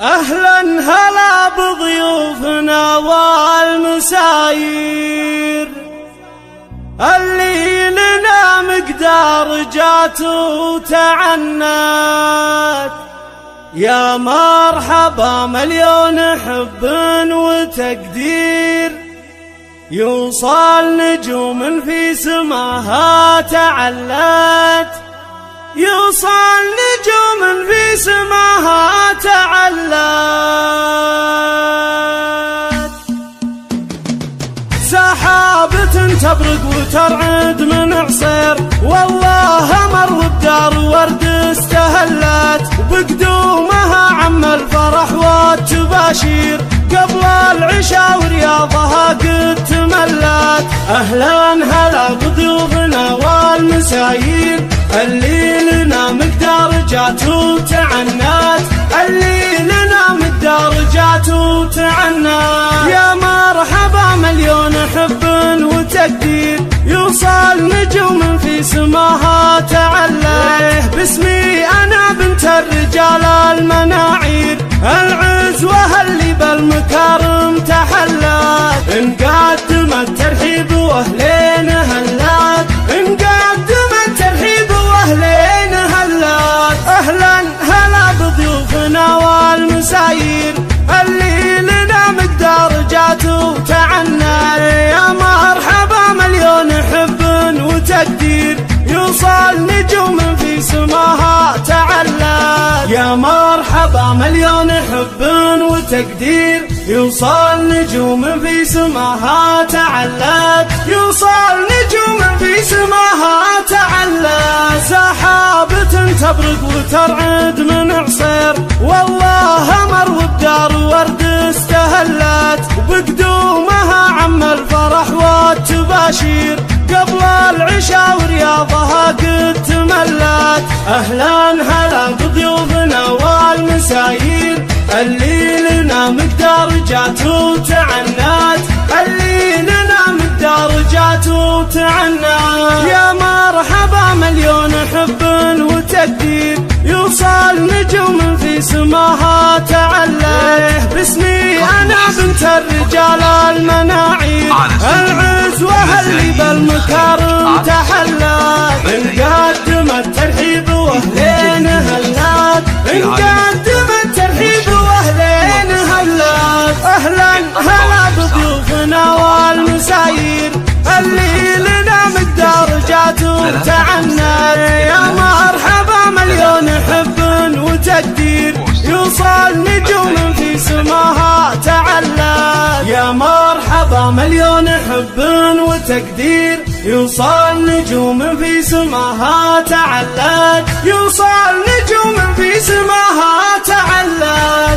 أهلا هلا بضيوفنا والمساير اللي لنا مقدار جات وتعنت. يا مرحبا مليون حب وتقدير يوصل نجوم في سماها تعلت. يوصل نجوم في سماها تعلت. سحابة تبرق وترعد من عصير والله مر وبدار ورد استهلت. بقدومها عم الفرح والتباشير قبل العشاء ورياضها قد تملت. أهلا هلا بضيوفنا والمساير اللي لنا مقدار جات وتعنت. اللي لنا مقدار جات وتعنت. يا مرحبا مليون حب وتقدير يوصل نجوم في سماها تعلت. باسمي أنا بنت الرجال المناعير العزوة اللي بالمكارم تحلت. نقدم الترحيب واهلين هلات. نقدم الترحيب واهلين هلات. أهلا هلا بضيوفنا والمساير اللي لنا مقدار جات وتعنت. يا مرحبا مليون حب وتقدير يوصل نجوم في سماها تعلت. يا مرحبا مليون حب وتقدير يوصل نجوم في سماها تعلت. يوصل نجوم في سماها تعلت. سحابة تبرق وترعد من عصير والله مر وبدار ورد استهلت. وبقدومها عم الفرح والتباشير قبل العشاء ورياضها قد تملت. أهلا هلا بضيوفنا والمساير اللي لنا مقدار جات وتعنت. اللي لنا مقدار جات وتعنت. يا مرحبا مليون حب وتقدير يوصل نجوم في سماها تعلت. باسمي أنا بنت الرجال المناعير العزوة اللي بالمكارم تحلت. نقدم الترحيب واهلين هلات. نقدم الترحيب واهلين هلات. أهلا هلا بضيوفنا والمساير اللي لنا مقدار جات وتعنت. يا مرحبا مليون حب وتقدير يوصل نجوم في سماها تعلت. يا مرحبا مليون حب وتقدير يوصل نجوم في سماها تعلت. يوصل نجوم في سماها تعلت.